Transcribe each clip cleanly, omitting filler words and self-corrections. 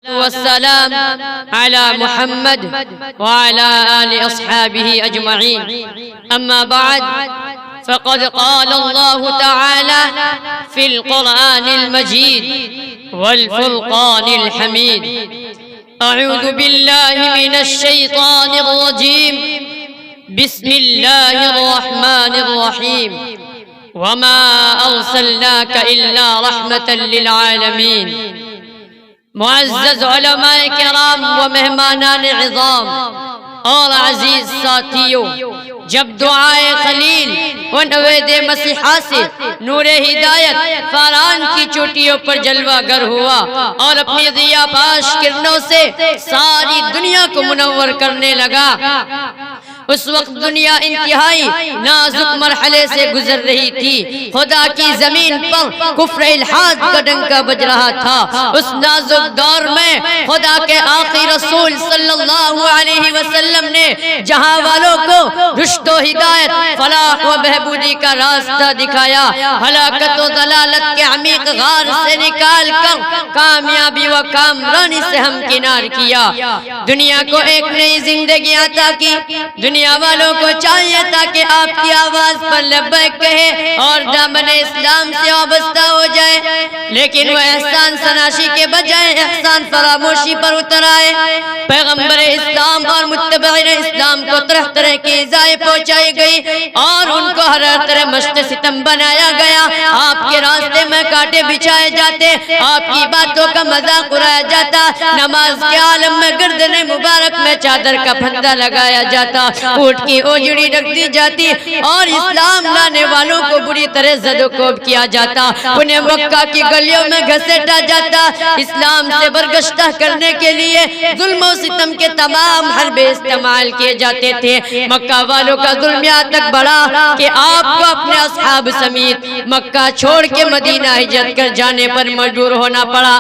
والسلام على محمد وعلى آل أصحابه أجمعين. أما بعد، فقد قال الله تعالى في القرآن المجيد والفرقان الحميد: أعوذ بالله من الشيطان الرجيم، بسم الله الرحمن الرحيم، وما أرسلناك إلا رحمة للعالمين. معزز علماء کرام و مہمانان عظام اور عزیز ساتھیوں، جب دعائے خلیل و نوید مسیحا سے نور ہدایت فاران کی چوٹیوں پر جلوہ گر ہوا اور اپنی ضیاء پاش کرنوں سے ساری دنیا کو منور کرنے لگا، اس وقت دنیا انتہائی نازک مرحلے سے گزر رہی تھی۔ خدا کی زمین پر کفر الحاد کا ڈنکا بج رہا تھا۔ اس نازک دور میں خدا کے آخری رسول صلی اللہ علیہ وسلم نے جہاں والوں کو رشد و ہدایت، فلاح و بہبودی کا راستہ دکھایا، ہلاکت و ضلالت کے عمیق غار سے نکال کر کامیابی و کامرانی سے ہمکنار کیا، دنیا کو ایک نئی زندگی عطا کی۔ دنیا والوں کو چاہیے تھا کہ آپ کی آواز پر لبیک کہے اور دامن اسلام سے وابستہ ہو جائے، لیکن وہ احسان سناشی کے بجائے احسان فراموشی پر اتر آئے۔ پیغمبر اسلام اور متبعین اسلام کو طرح طرح کی ایذائیں پہنچائی گئی اور ان کو ہر طرح مشت ستم بنایا گیا۔ آپ کے راستے میں کانٹے بچھائے جاتے، آپ کی باتوں کا مذاق اڑایا جاتا، نماز کے عالم میں گردن مبارک میں چادر کا پھندا لگایا جاتا، اونٹ کی اوجڑی رکھ دی جاتی اور اسلام لانے والوں کو بری طرح زد و کوب کیا جاتا، انہیں مکہ کی گلیوں میں گھسیٹا جاتا۔ اسلام سے برگشتہ کرنے کے لیے ظلم و ستم کے تمام حربے استعمال کیے جاتے تھے۔ مکہ والوں کا ظلم یہاں تک بڑھا کہ آپ کو اپنے اصحاب سمیت مکہ چھوڑ کے مدینہ ہجرت کر جانے پر مجبور ہونا پڑا۔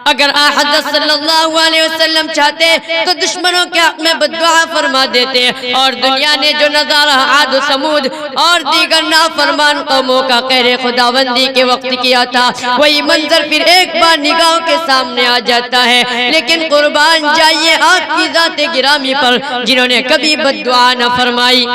اگر حضرت صلی اللہ علیہ وسلم چاہتے تو دشمنوں کے حق میں بددعا فرما دیتے، اور دنیا نے جو نظارہ عاد و ثمود اور دیگر نافرمان قوموں کا قہر خداوندی کے وقت کیا تھا، وہی منظر پھر ایک بار نگاہوں کے سامنے آ جاتا ہے۔ لیکن قربان جائیے آپ کی ذات گرامی پر جنہوں نے کبھی بددعا نہ فرمائی۔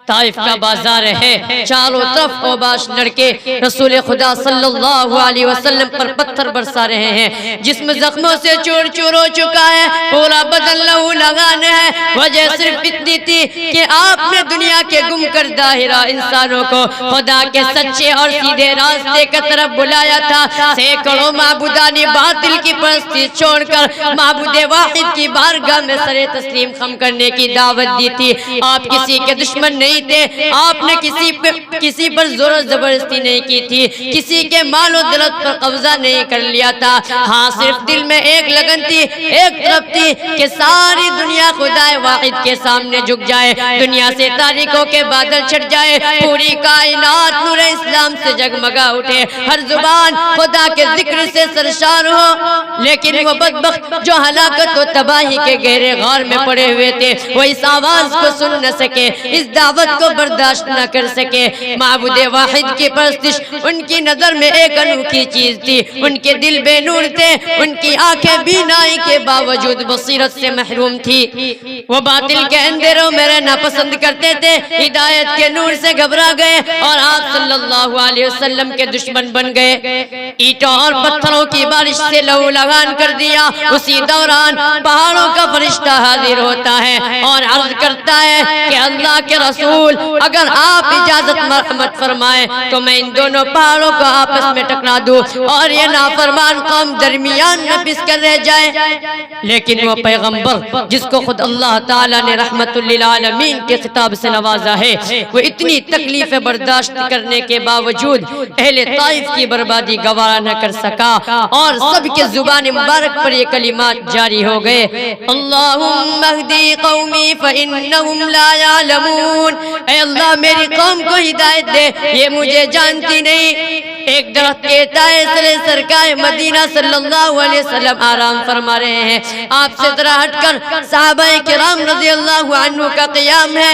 طائف کا بازار ہے، چاروں طرف اوباش لڑکے رسول خدا صلی اللہ علیہ وسلم پر پتھر برسا رہے ہیں، جسم زخموں سے چور چور ہو چکا ہے، پورا بدن لہو لگان ہے۔ وجہ صرف اتنی تھی کہ آپ نے دنیا کے گم کردہ ہرا انسانوں کو خدا کے سچے اور سیدھے راستے کی طرف بلایا تھا۔ سینکڑوں معبودان باطل کی پرستی چھوڑ کر معبود واحد کی بارگاہ میں سر تسلیم خم کرنے کی دعوت دی تھی۔ آپ کسی کے دشمن نہیں تھے، آپ نے کسی پر زور و زبردستی نہیں کی تھی، کسی کے مال و دولت پر قبضہ نہیں کر لیا تھا۔ ہاں، صرف دل میں ایک لگن تھی، ایک طرف تھی کہ ساری دنیا خدا واحد کے سامنے جھک جائے، دنیا سے تاریکوں کے بادل چھٹ جائے، پوری کائنات نور اسلام سے جگمگا اٹھے، ہر زبان خدا کے ذکر سے سرشار ہو۔ لیکن وہ بدبخت جو ہلاکت و تباہی کے گہرے غار میں پڑے ہوئے تھے، وہ اس آواز کو سن نہ سکے، اس دعوت کو برداشت نہ کر سکے۔ معبود واحد کی پرستش ان کی نظر میں ایک انوکھی چیز تھی، ان کے دل بے نور تھے، ان کی آنکھیں بینائی کے باوجود بصیرت سے محروم تھی۔ وہ باطل کے اندھیروں میں رہنا پسند کرتے تھے، ہدایت کے نور سے گھبرا گئے اور آپ صلی اللہ علیہ وسلم کے دشمن بن گئے۔ اینٹوں اور پتھروں کی بارش سے لہو لہان کر دیا۔ اسی دوران پہاڑوں کا فرشتہ حاضر ہوتا ہے اور عرض کرتا ہے کہ اللہ کے رسول، اگر آپ اجازت مرحمت فرمائیں تو میں ان دونوں پہاڑوں کو آپس میں ٹکرا دوں اور یہ نافرمان قوم درمیان میں پس کر رہ جائے۔ لیکن وہ پیغمبر جس کو خود اللہ تعالیٰ نے رحمت للعالمین کے خطاب سے نوازا ہے، وہ اتنی تکلیفیں برداشت کرنے کے باوجود اہل طائف کی بربادی گوارا نہ کر سکا اور سب کے زبان مبارک پر یہ کلمات جاری ہو گئے: اللہم اہدی قومی فإنہم لا یعلمون، اے اللہ میری قوم کو ہدایت دے، یہ مجھے جانتی نہیں۔ ایک درخت کے تائے سرے سرکار مدینہ صلی اللہ علیہ وسلم آرام فرما رہے ہیں، آپ سے ذرا ہٹ کر صحابہ کرام رضی اللہ عنہ کا قیام ہے۔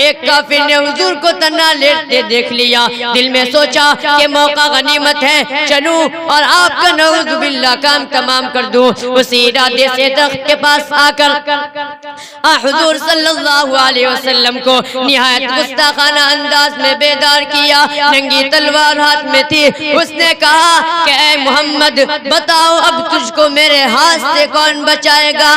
ایک کافر نے حضور کو تنہا لیٹتے دیکھ لیا، دل میں سوچا کہ موقع غنیمت ہے، چلوں اور آپ کا نعوذ باللہ کام تمام کر دوں۔ اسی ارادے سے درخت کے پاس آ کر حضور صلی اللہ علیہ وسلم کو نہایت گستاخانہ انداز میں بیدار کیا، ننگی تلوار ہاتھ میں تھی۔ اس نے کہا کہ اے محمد بتاؤ اب تجھ کو میرے ہاتھ سے کون بچائے گا؟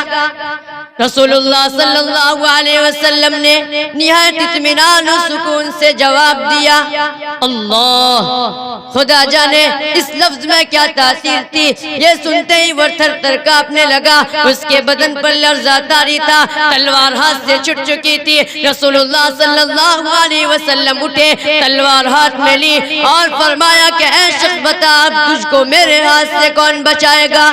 رسول اللہ صلی اللہ علیہ وسلم نے نہایت اطمینان و سکون سے جواب دیا۔ اللہ، خدا جانے اس لفظ میں کیا تاثیر تھی، یہ سنتے ہی وہ تھر تھر کانپنے لگا، اس کے بدن پر لرزہ طاری تھا، تلوار ہاتھ سے چھٹ چکی تھی۔ رسول اللہ صلی اللہ علیہ وسلم اٹھے، تلوار ہاتھ میں لی اور فرمایا کہ اے شخص بتا اب تجھ کو میرے ہاتھ سے کون بچائے گا؟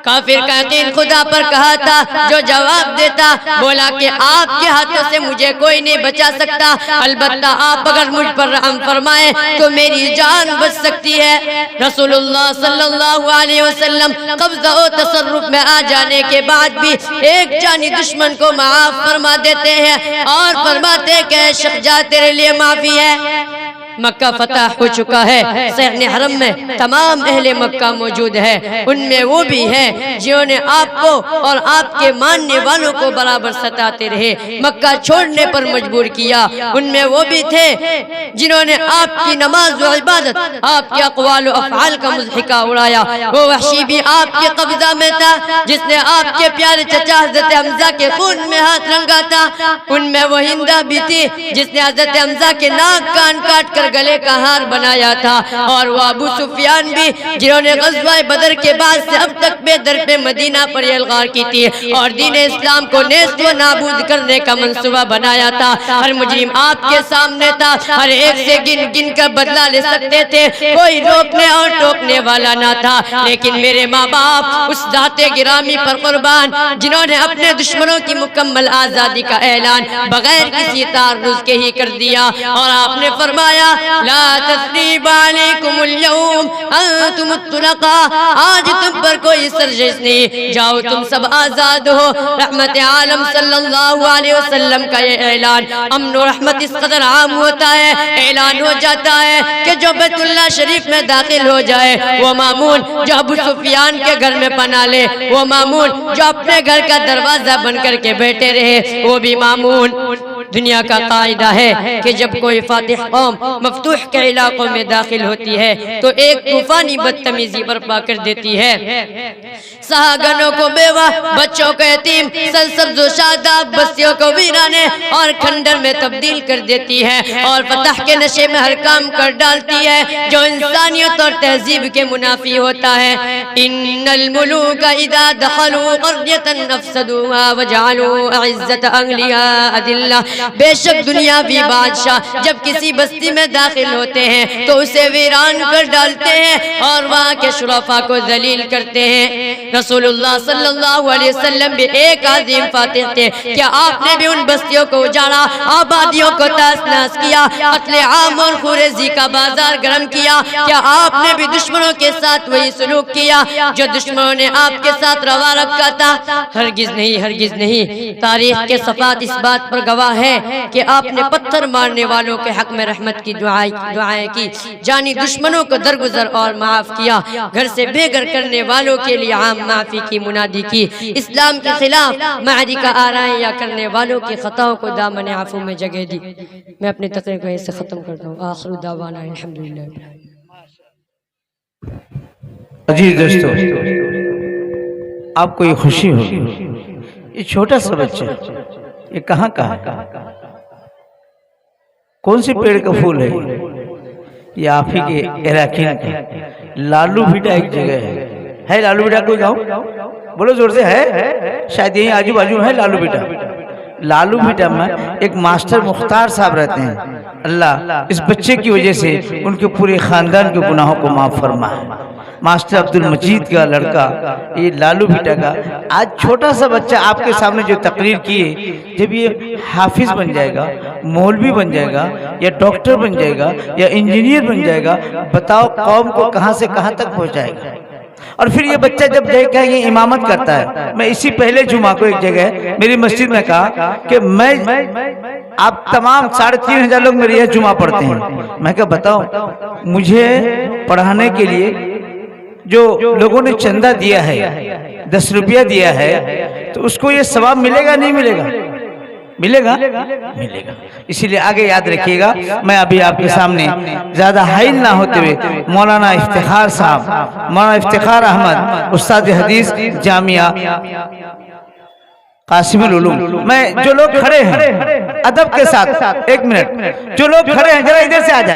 کافر کا یقین خدا پر کہا تھا، جو جواب دیتا بولا کہ آپ کے ہاتھوں سے مجھے کوئی نہیں بچا سکتا، البتہ آپ اگر مجھ پر رحم فرمائیں تو میری جان بچ سکتی ہے۔ رسول اللہ صلی اللہ علیہ وسلم قبضہ و تصرف میں آ جانے کے بعد بھی ایک جانی دشمن کو معاف فرما دیتے ہیں اور فرماتے ہیں کہ اے شخص جا تیرے لیے معافی ہے۔ مکہ فتح ہو چکا ہے، صحن حرم میں تمام اہل مکہ موجود ہے، ان میں وہ بھی ہیں جنہوں نے آپ کو اور آپ کے ماننے والوں کو برابر ستاتے رہے، مکہ چھوڑنے پر مجبور کیا۔ ان میں وہ بھی تھے جنہوں نے آپ کی نماز و عبادت، آپ کے اقوال و افعال کا مضحکہ اڑایا۔ وہ وحشی بھی آپ کے قبضہ میں تھا جس نے آپ کے پیارے چچا حضرت حمزہ کے خون میں ہاتھ رنگا تھا۔ ان میں وہ ہندہ بھی تھی جس نے حضرت حمزہ کے ناک کان کاٹ کر گلے کا ہار بنایا تھا، اور وہ ابو سفیان بھی جنہوں نے غزوہ بدر کے بعد سے اب تک بے در پہ مدینہ پر الغار کی تھی اور دین اسلام کو نیست و نابود کرنے کا منصوبہ بنایا تھا۔ ہر مجرم آپ کے سامنے تھا، ہر ایک سے گن گن کر بدلہ لے سکتے تھے، کوئی روکنے اور ٹوکنے والا نہ تھا۔ لیکن میرے ماں باپ اس ذات گرامی پر قربان جنہوں نے اپنے دشمنوں کی مکمل آزادی کا اعلان بغیر کسی تعرض کے ہی کر دیا، اور آپ نے فرمایا لا تثریب علیکم اليوم انتم الطلقاء، آج تم پر کوئی سرزنش نہیں، جاؤ تم سب آزاد ہو۔ رحمت عالم صلی اللہ علیہ وسلم کا یہ اعلان امن و رحمت اس قدر عام ہوتا ہے، اعلان ہو جاتا ہے کہ جو بیت اللہ شریف میں داخل ہو جائے، وہ مامون جو ابو سفیان کے گھر میں پناہ لے، وہ مامون جو اپنے گھر کا دروازہ بن کر کے بیٹھے رہے، وہ بھی مامون۔ دنیا کا قاعدہ ہے کہ جب کوئی فاتح قوم مفتوح کے علاقوں میں داخل ہوتی ہے تو ایک طوفانی بدتمیزی برپا کر دیتی ہے، سہاگنوں کو بیوہ، بچوں کو یتیم، سرسبز و شاداب بستیوں کو ویرانے اور کھنڈر میں تبدیل کر دیتی ہے، اور فتح کے نشے میں ہر کام کر ڈالتی ہے جو انسانیت اور تہذیب کے منافی ہوتا ہے۔ ان الملوک اذا دخلوا قرية افسدوها وجعلوا اعزت اهلها اذلہ، بے شک دنیاوی بادشاہ جب کسی بستی میں داخل ہوتے ہیں تو اسے ویران کر ڈالتے ہیں اور وہاں کے شرفاء کو ذلیل کرتے ہیں۔ رسول اللہ صلی اللہ علیہ وسلم بھی ایک عظیم فاتح تھے، کیا آپ نے بھی ان بستیوں کو اجاڑا، آبادیوں کو تاس ناس کیا، قتل عام اور خوریزی کا بازار گرم کیا؟ کیا آپ نے بھی دشمنوں کے ساتھ وہی سلوک کیا جو دشمنوں نے آپ کے ساتھ روا رکھا تھا؟ ہرگز نہیں، ہرگز نہیں۔ تاریخ کے صفحات اس بات پر گواہ ہے کہ آپ نے پتھر مارنے والوں کے حق میں رحمت کی دعائیں کی، جانی دشمنوں کو درگزر اور معاف کیا، گھر سے بے گھر کرنے والوں کے لیے عام معافی کی منادی کی، اسلام کے خلاف معرکہ آرائیں یا کرنے والوں کی خطاؤں کو دامن عفو میں جگہ دی۔ میں اپنی تقریر کو ایسے ختم کرتا ہوں۔ آخر دعوانا الحمدللہ۔ عزیز دوستو، آپ کو یہ خوشی ہوگی، یہ چھوٹا سا بچہ یہ کہاں کا ہے؟ کون سے پیڑ کا پھول ہے؟ یہ آپ ہی کے علاقے کا لالو بیٹا ایک جگہ ہے لالو بیٹا کوئی گاؤں؟ بولو زور سے، ہے شاید یہیں آجو باجو ہے لالو بیٹا۔ لالو بیٹا میں ایک ماسٹر مختار صاحب رہتے ہیں، اللہ اس بچے کی وجہ سے ان کے پورے خاندان کے گناہوں کو معاف فرمائے۔ ماسٹر عبد المجید کا لڑکا، یہ لالو بھٹا کا، آج چھوٹا سا بچہ آپ کے سامنے جو تقریر کیے، جب یہ حافظ بن جائے گا، مولوی بن جائے گا، یا ڈاکٹر بن جائے گا، یا انجینئر بن جائے گا، بتاؤ قوم کو کہاں سے کہاں تک پہنچائے گا۔ اور پھر یہ بچہ جب دیکھا یہ امامت کرتا ہے، میں اسی پہلے جمعہ کو ایک جگہ میری مسجد میں کہا کہ میں آپ تمام 3500 لوگ میرے یہاں جمعہ پڑھتے ہیں، میں کہا بتاؤ مجھے پڑھانے کے لیے جو لوگوں نے چندہ دیا ہے، 10 روپیہ دیا ہے، تو اس کو یہ ثواب ملے گا نہیں ملے گا؟ ملے گا، ملے گا۔ اسی لیے آگے یاد رکھیے گا، میں ابھی آپ کے سامنے زیادہ حائل نہ ہوتے ہوئے مولانا افتخار صاحب، مولانا افتخار احمد، استاد حدیث جامعہ قاسم العلوم، میں جو لوگ کھڑے ہیں ادب کے ساتھ، ایک منٹ، جو لوگ کھڑے ہیں ذرا ادھر سے آ جائیں۔